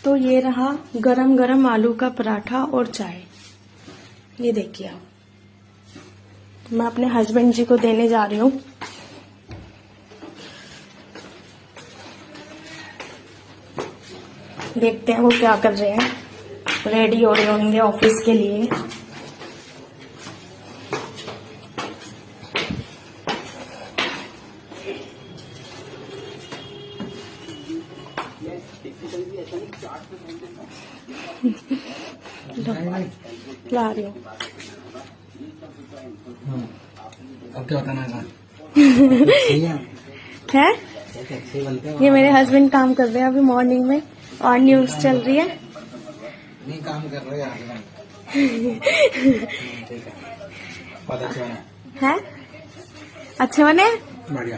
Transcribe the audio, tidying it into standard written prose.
तो ये रहा गरम गरम आलू का पराठा और चाय। ये देखिए आप, मैं अपने हस्बैंड जी को देने जा रही हूँ। देखते हैं वो क्या कर रहे हैं, रेडी हो रहे होंगे ऑफिस के लिए। ला रही हूँ। अब क्या बताना है? ये मेरे हस्बैंड काम कर रहे हैं अभी मॉर्निंग में, और न्यूज चल रही है। नहीं काम कर रहे हैं ठीक है। बहुत अच्छे बने हैं? अच्छे बने? बढ़िया।